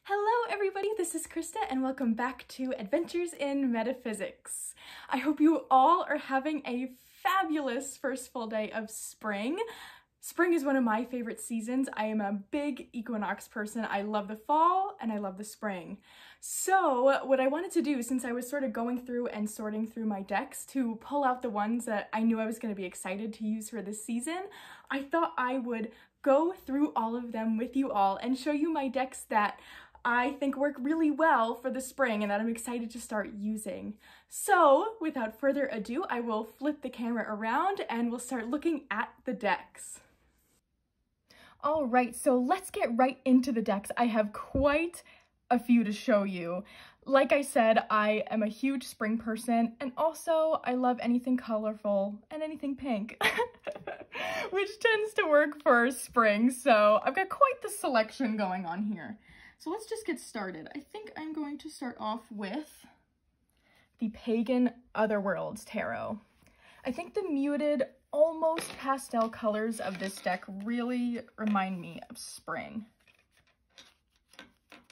Hello everybody, this is Krista and welcome back to Adventures in Metaphysics. I hope you all are having a fabulous first full day of spring. Spring is one of my favorite seasons. I am a big equinox person. I love the fall and I love the spring. So what I wanted to do, since I was sort of going through and sorting through my decks to pull out the ones that I knew I was going to be excited to use for this season, I thought I would go through all of them with you all and show you my decks that I think work really well for the spring and that I'm excited to start using. So without further ado, I will flip the camera around and we'll start looking at the decks. All right, so let's get right into the decks. I have quite a few to show you. Like I said, I am a huge spring person, and also I love anything colorful and anything pink, which tends to work for spring. So I've got quite the selection going on here. So let's just get started. I think I'm going to start off with the Pagan Otherworlds Tarot. I think the muted, almost pastel colors of this deck really remind me of spring.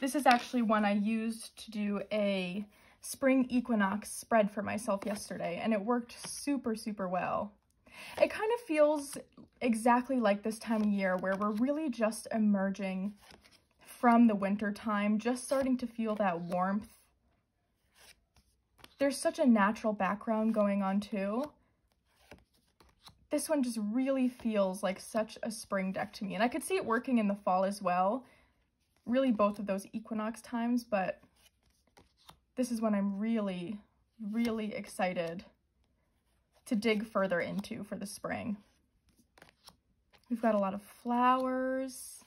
This is actually one I used to do a spring equinox spread for myself yesterday, and it worked super, super well. It kind of feels exactly like this time of year where we're really just emerging from the winter time, just starting to feel that warmth. There's such a natural background going on too. This one just really feels like such a spring deck to me, and I could see it working in the fall as well. Really both of those equinox times, but this is one I'm really, really excited to dig further into for the spring. We've got a lot of flowers.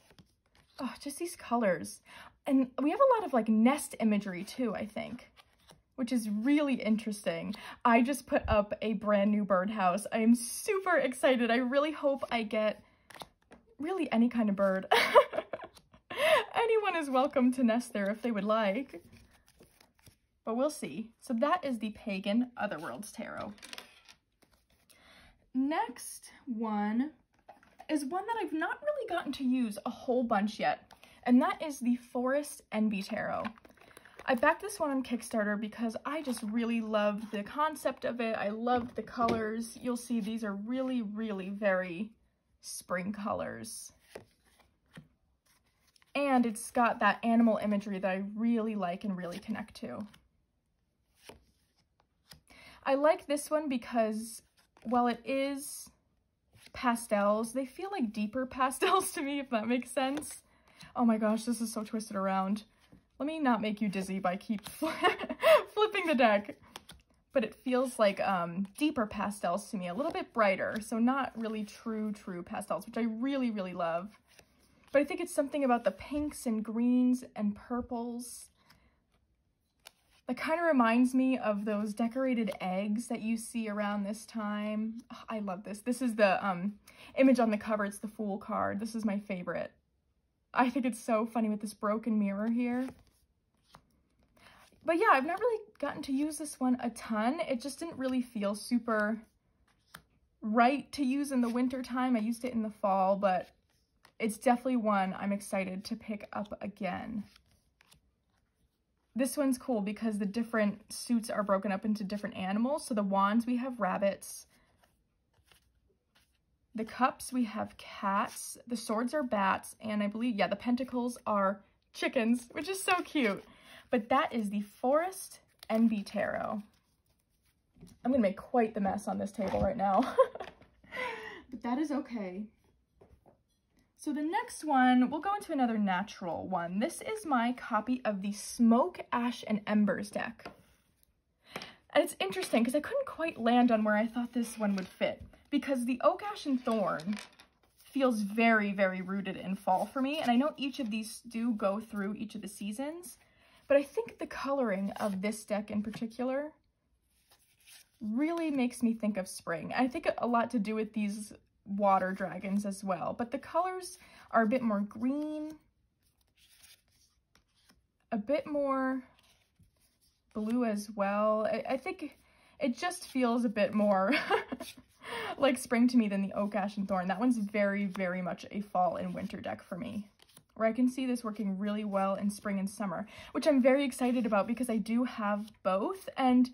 Oh, just these colors. And we have a lot of like nest imagery too, I think, which is really interesting. I just put up a brand new birdhouse. I am super excited. I really hope I get really any kind of bird. Anyone is welcome to nest there if they would like, but we'll see. So that is the Pagan Otherworlds Tarot. Next one is one that I've not really gotten to use a whole bunch yet, and that is the Forest Envy Tarot. I backed this one on Kickstarter because I just really loved the concept of it. I loved the colors. You'll see these are really, really very spring colors. And it's got that animal imagery that I really like and really connect to. I like this one because while it is pastels, they feel like deeper pastels to me, if that makes sense. Oh my gosh, this is so twisted around. Let me not make you dizzy by keep flipping the deck. But it feels like deeper pastels to me, a little bit brighter, so not really true pastels, which I really, really love. But I think it's something about the pinks and greens and purples that kind of reminds me of those decorated eggs that you see around this time. Oh, I love this. This is the image on the cover. It's the Fool card. This is my favorite. I think it's so funny with this broken mirror here. But yeah, I've not really gotten to use this one a ton. It just didn't really feel super right to use in the winter time. I used it in the fall, but it's definitely one I'm excited to pick up again. This one's cool because the different suits are broken up into different animals. So the wands, we have rabbits. The cups, we have cats. The swords are bats. And I believe, yeah, the pentacles are chickens, which is so cute. But that is the Forest Envy Tarot. I'm going to make quite the mess on this table right now. But that is okay. So the next one, we'll go into another natural one. This is my copy of the Smoke, Ash, and Embers deck. And it's interesting because I couldn't quite land on where I thought this one would fit, because the Oak, Ash, and Thorn feels very, very rooted in fall for me. And I know each of these do go through each of the seasons, but I think the coloring of this deck in particular really makes me think of spring. I think a lot to do with these water dragons as well, but the colors are a bit more green, a bit more blue as well. I think it just feels a bit more like spring to me than the Oak, Ash, and Thorn. That one's very, very much a fall and winter deck for me. where I can see this working really well in spring and summer, which I'm very excited about because I do have both. And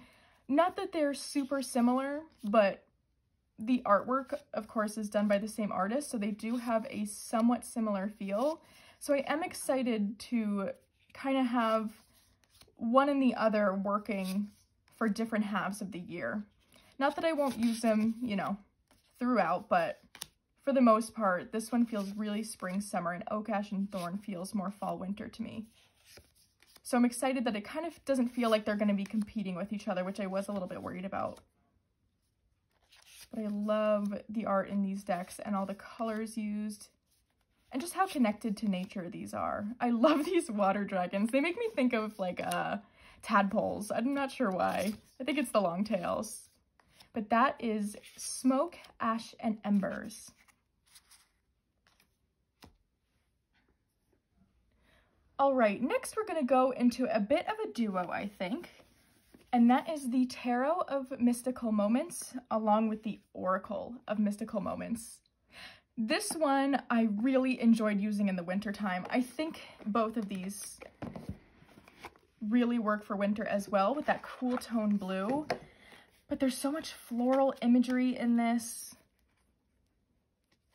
not that they're super similar, but the artwork, of course, is done by the same artist, so they do have a somewhat similar feel. So I am excited to kind of have one and the other working for different halves of the year. Not that I won't use them, you know, throughout, but for the most part, this one feels really spring, summer, and Oak, Ash, and Thorn feels more fall, winter to me. So I'm excited that it kind of doesn't feel like they're going to be competing with each other, which I was a little bit worried about. But I love the art in these decks and all the colors used and just how connected to nature these are. I love these water dragons. They make me think of like tadpoles. I'm not sure why. I think it's the long tails. But that is Smoke, Ash, and Embers. All right, next we're going to go into a bit of a duo, I think. And that is the Tarot of Mystical Moments, along with the Oracle of Mystical Moments. This one I really enjoyed using in the wintertime. I think both of these really work for winter as well, with that cool tone blue. But there's so much floral imagery in this.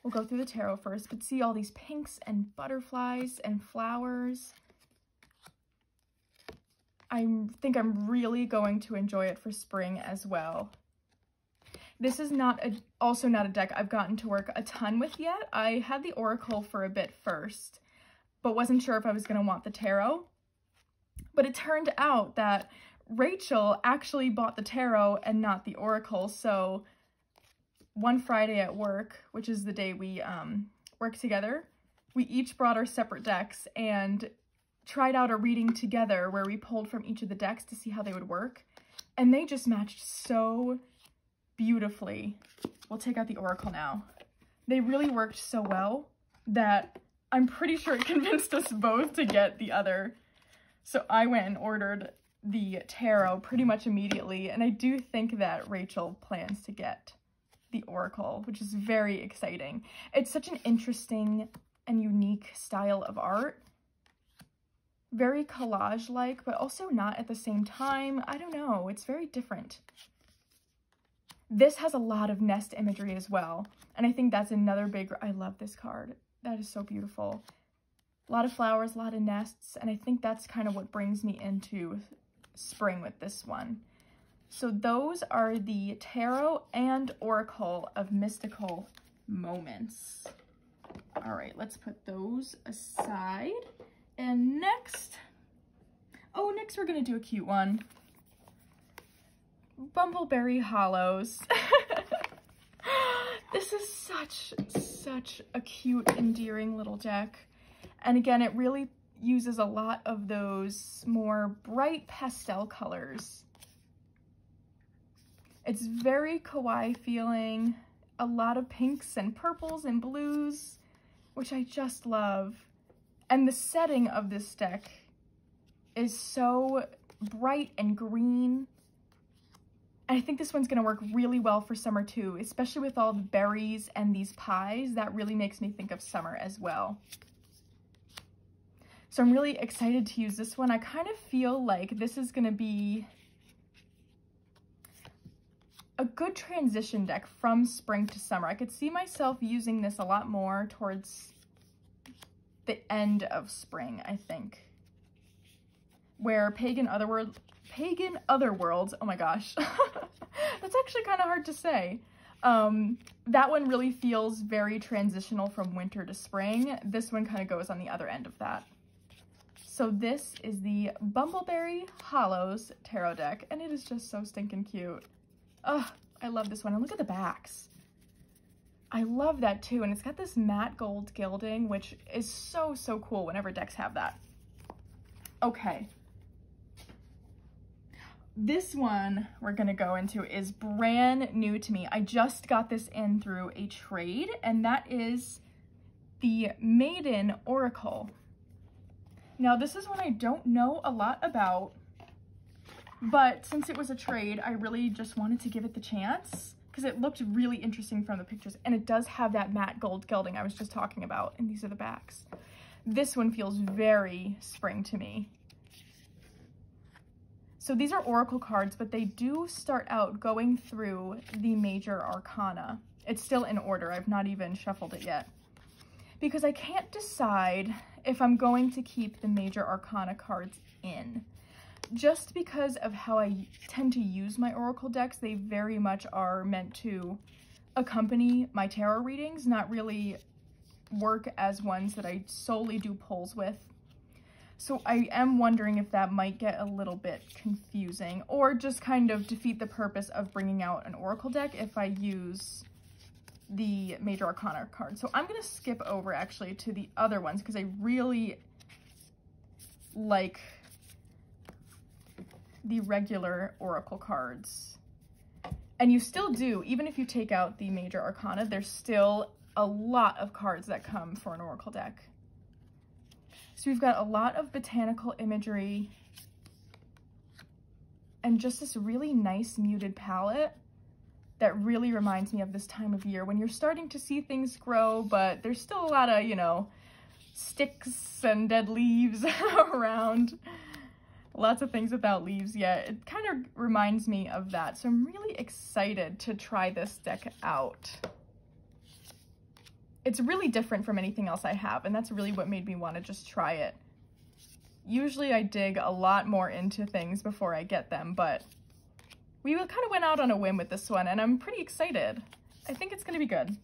We'll go through the tarot first, but see all these pinks and butterflies and flowers. I think I'm really going to enjoy it for spring as well. This is also not a deck I've gotten to work a ton with yet. I had the Oracle for a bit first, but wasn't sure if I was going to want the tarot. But it turned out that Rachel actually bought the tarot and not the Oracle, so one Friday at work, which is the day we work together, we each brought our separate decks and tried out a reading together where we pulled from each of the decks to see how they would work, and they just matched so beautifully. We'll take out the Oracle now. They really worked so well that I'm pretty sure it convinced us both to get the other. So I went and ordered the tarot pretty much immediately, and I do think that Rachel plans to get the Oracle, which is very exciting. It's such an interesting and unique style of art. Very collage-like, but also not at the same time. I don't know, it's very different. This has a lot of nest imagery as well, and I think that's another big, I love this card. That is so beautiful. A lot of flowers, a lot of nests, and I think that's kind of what brings me into spring with this one. So those are the Tarot and Oracle of Mystical Moments. All right, let's put those aside. And next we're gonna do a cute one. Bumbleberry Hollows. This is such a cute, endearing little deck. And again, it really uses a lot of those more bright pastel colors. It's very kawaii feeling, a lot of pinks and purples and blues, which I just love. And the setting of this deck is so bright and green. And I think this one's going to work really well for summer too, especially with all the berries and these pies. That really makes me think of summer as well. So I'm really excited to use this one. I kind of feel like this is going to be a good transition deck from spring to summer. I could see myself using this a lot more towards the end of spring, I think. Where Pagan Otherworlds, oh my gosh, that's actually kind of hard to say. That one really feels very transitional from winter to spring. This one kind of goes on the other end of that. So this is the Bumbleberry Hollows tarot deck, and it is just so stinking cute. Oh, I love this one. And look at the backs. I love that too. And it's got this matte gold gilding, which is so cool whenever decks have that. Okay. This one we're going to go into is brand new to me. I just got this in through a trade, and that is the Maiden Oracle. Now, this is one I don't know a lot about, but since it was a trade, I really just wanted to give it the chance because it looked really interesting from the pictures, and it does have that matte gold gilding I was just talking about, and these are the backs. This one feels very spring to me. So these are Oracle cards, but they do start out going through the major arcana. It's still in order. I've not even shuffled it yet. Because I can't decide if I'm going to keep the major arcana cards in. Just because of how I tend to use my Oracle decks, they very much are meant to accompany my tarot readings, not really work as ones that I solely do pulls with. So I am wondering if that might get a little bit confusing or just kind of defeat the purpose of bringing out an Oracle deck if I use the Major Arcana card. So I'm going to skip over actually to the other ones because I really like the regular Oracle cards. And you still do, even if you take out the Major Arcana, there's still a lot of cards that come for an Oracle deck. So we've got a lot of botanical imagery and just this really nice muted palette that really reminds me of this time of year when you're starting to see things grow, but there's still a lot of, you know, sticks and dead leaves around. Lots of things without leaves yet. It kind of reminds me of that. So I'm really excited to try this deck out. It's really different from anything else I have, and that's really what made me want to just try it. Usually I dig a lot more into things before I get them, but we kind of went out on a whim with this one, and I'm pretty excited. I think it's going to be good.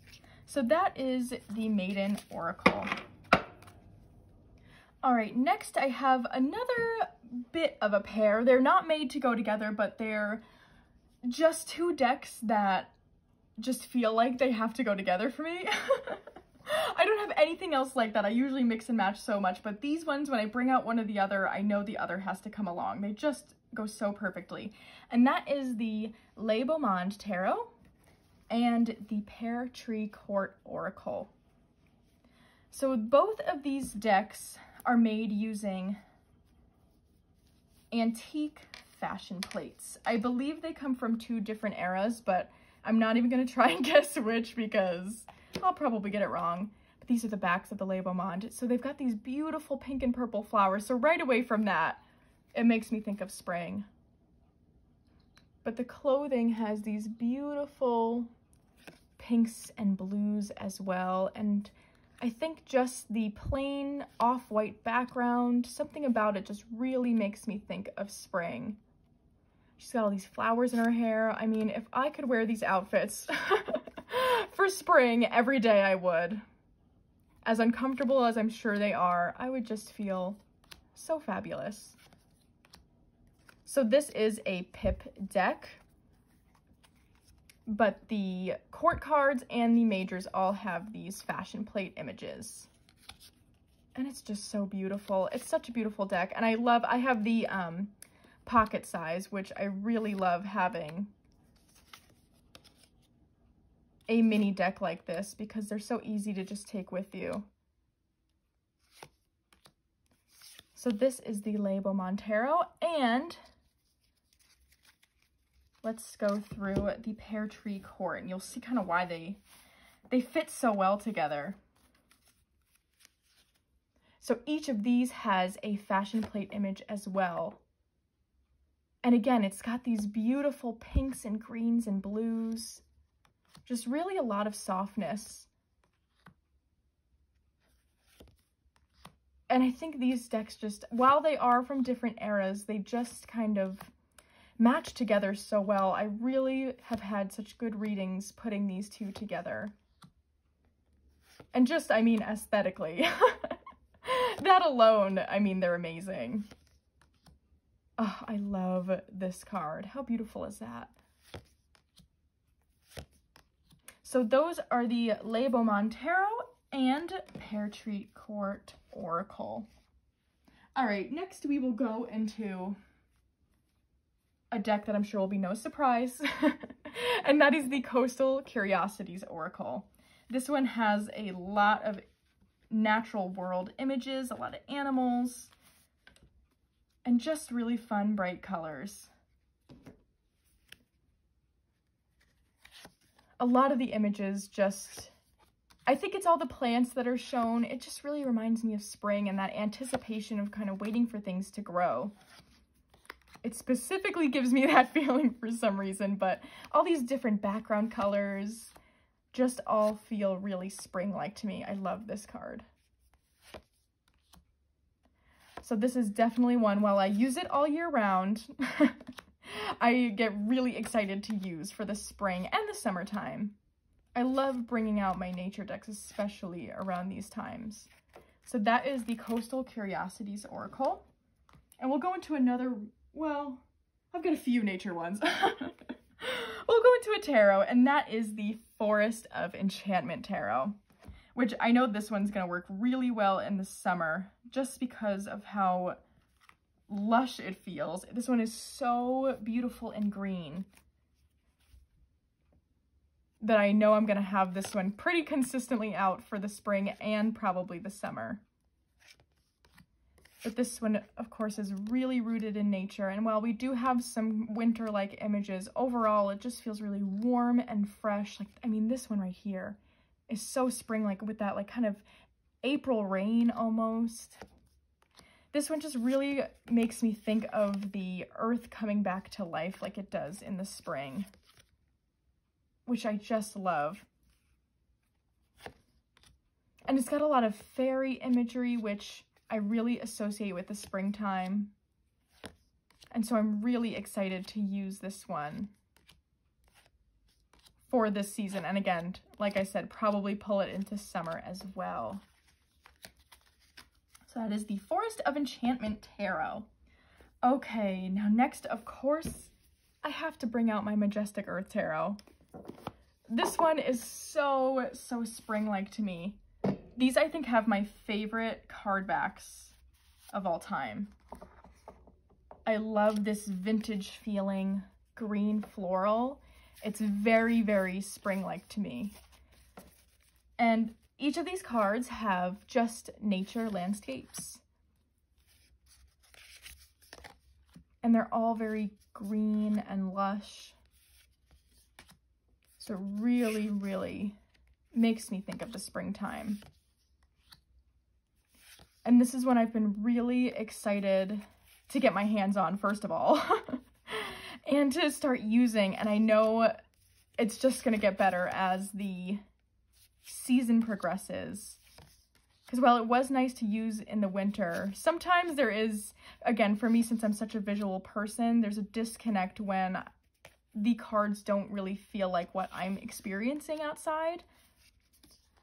So that is the Maiden Oracle. All right, next I have another bit of a pair. They're not made to go together, but they're just two decks that just feel like they have to go together for me. I don't have anything else like that. I usually mix and match so much, but these ones, when I bring out one or the other, I know the other has to come along. They just go so perfectly. And that is the Labo Monde Tarot and the Pear Tree Court Oracle. So both of these decks are made using antique fashion plates. I believe they come from two different eras, but I'm not even going to try and guess which because I'll probably get it wrong. But these are the backs of the Labo Monde. So they've got these beautiful pink and purple flowers. So right away from that, it makes me think of spring. But the clothing has these beautiful pinks and blues as well. And I think just the plain off-white background, something about it just really makes me think of spring. She's got all these flowers in her hair. I mean, if I could wear these outfits for spring every day, I would. As uncomfortable as I'm sure they are, I would just feel so fabulous. So this is a pip deck, but the court cards and the majors all have these fashion plate images. And it's just so beautiful. It's such a beautiful deck. And I have the pocket size, which I really love having a mini deck like this because they're so easy to just take with you. So this is the Labo Monde Tarot, and let's go through the Pear Tree Court, and you'll see kind of why they fit so well together. So each of these has a fashion plate image as well. And again, it's got these beautiful pinks and greens and blues. Just really a lot of softness. And I think these decks just, while they are from different eras, they just kind of match together so well. I really have had such good readings putting these two together. And just, I mean, aesthetically. That alone, I mean, they're amazing. Oh, I love this card. How beautiful is that? So those are the Labo Monde Tarot and Pear Tree Court Oracle. All right, next we will go into a deck that I'm sure will be no surprise, and that is the Coastal Curiosities Oracle. This one has a lot of natural world images, a lot of animals, and just really fun, bright colors. A lot of the images just, I think it's all the plants that are shown. It just really reminds me of spring and that anticipation of kind of waiting for things to grow. It specifically gives me that feeling for some reason, but all these different background colors just all feel really spring-like to me. I love this card. So this is definitely one, while I use it all year round, I get really excited to use for the spring and the summertime. I love bringing out my nature decks, especially around these times. So that is the Coastal Curiosities Oracle. And we'll go into another, well, I've got a few nature ones. We'll go into a tarot, and that is the Forest of Enchantment Tarot, which I know this one's going to work really well in the summer just because of how lush it feels. This one is so beautiful and green that I know I'm going to have this one pretty consistently out for the spring and probably the summer. But this one, of course, is really rooted in nature, and while we do have some winter-like images, overall it just feels really warm and fresh. Like, I mean, this one right here is so spring-like with that like kind of April rain almost. This one just really makes me think of the earth coming back to life like it does in the spring, which I just love. And it's got a lot of fairy imagery, which I really associate with the springtime. And so I'm really excited to use this one for this season. And again, like I said, probably pull it into summer as well. So that is the Forest of Enchantment Tarot. Okay, now next, of course, I have to bring out my Majestic Earth Tarot. This one is so spring-like to me. These, I think, have my favorite card backs of all time. I love this vintage feeling green floral. It's very spring-like to me. And each of these cards have just nature landscapes. And they're all very green and lush. So it really makes me think of the springtime. And this is one I've been really excited to get my hands on, first of all, and to start using. And I know it's just going to get better as the season progresses. Because while it was nice to use in the winter, sometimes there is, again, for me, since I'm such a visual person, there's a disconnect when the cards don't really feel like what I'm experiencing outside.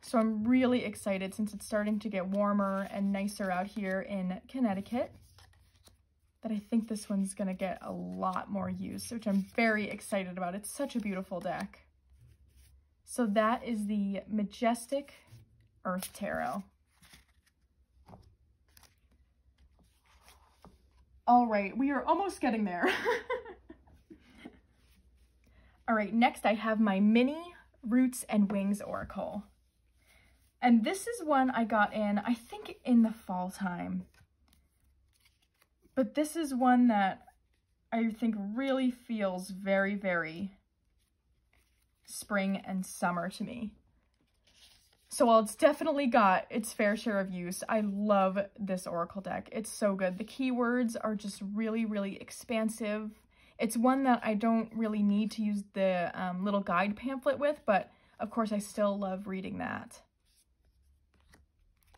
So I'm really excited, since it's starting to get warmer and nicer out here in Connecticut, that I think this one's going to get a lot more use, which I'm very excited about. It's such a beautiful deck. So that is the Majestic Earth Tarot. All right, we are almost getting there. All right, next I have my mini Roots and Wings Oracle. And this is one I got in, I think, in the fall time. But this is one that I think really feels very spring and summer to me. So while it's definitely got its fair share of use, I love this Oracle deck. It's so good. The keywords are just really expansive. It's one that I don't really need to use the little guide pamphlet with, but of course I still love reading that.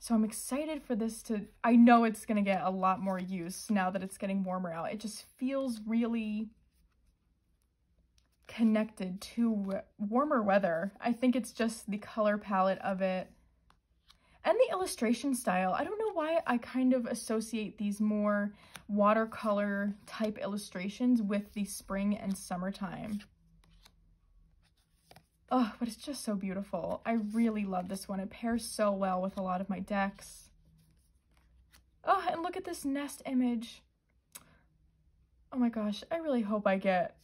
So I'm excited for this to, I know it's going to get a lot more use now that it's getting warmer out. It just feels really connected to warmer weather. I think it's just the color palette of it and the illustration style. I don't know why I kind of associate these more watercolor type illustrations with the spring and summertime. Oh, but it's just so beautiful. I really love this one. It pairs so well with a lot of my decks. Oh, and look at this nest image. Oh my gosh, I really hope I get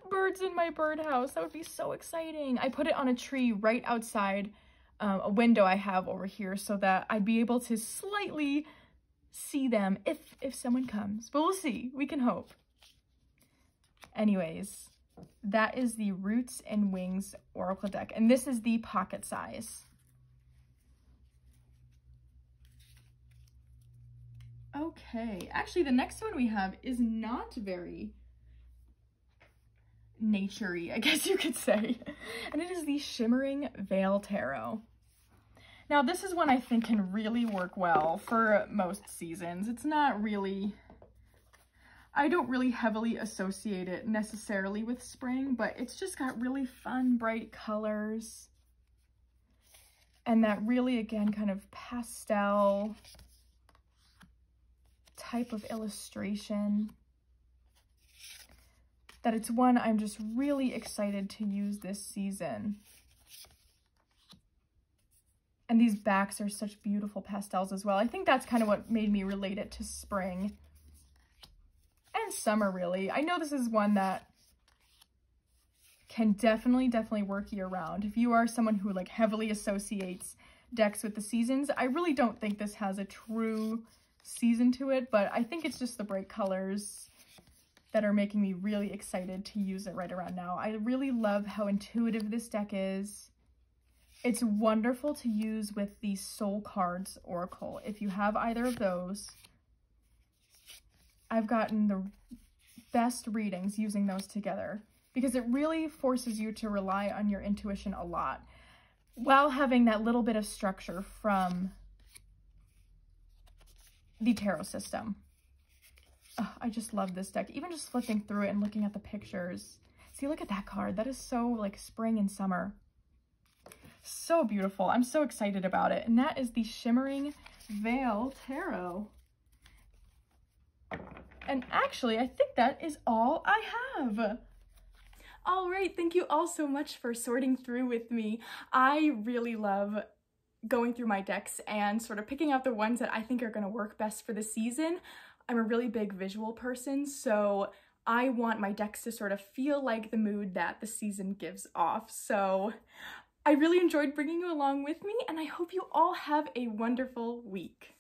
birds in my birdhouse. That would be so exciting. I put it on a tree right outside a window I have over here so that I'd be able to slightly see them if someone comes. But we'll see. We can hope. Anyways, That is the Roots and Wings Oracle deck, and this is the pocket size. Okay, actually the next one we have is not very nature-y, I guess you could say, and it is the Shimmering Veil Tarot. Now this is one I think can really work well for most seasons. It's not really, I don't really heavily associate it necessarily with spring, but it's just got really fun, bright colors. And that really, again, kind of pastel type of illustration. That it's one I'm just really excited to use this season. And these backs are such beautiful pastels as well. I think that's kind of what made me relate it to spring and summer, really. I know this is one that can definitely work year round. If you are someone who like heavily associates decks with the seasons, I really don't think this has a true season to it, but I think it's just the bright colors that are making me really excited to use it right around now. I really love how intuitive this deck is. It's wonderful to use with the Soul Cards Oracle. If you have either of those, I've gotten the best readings using those together because it really forces you to rely on your intuition a lot while having that little bit of structure from the tarot system. Oh, I just love this deck. Even just flipping through it and looking at the pictures. See, look at that card. That is so like spring and summer. So beautiful. I'm so excited about it. And that is the Shimmering Veil Tarot. And actually, I think that is all I have. All right, thank you all so much for sorting through with me. I really love going through my decks and sort of picking out the ones that I think are going to work best for the season. I'm a really big visual person, so I want my decks to sort of feel like the mood that the season gives off. So I really enjoyed bringing you along with me, and I hope you all have a wonderful week.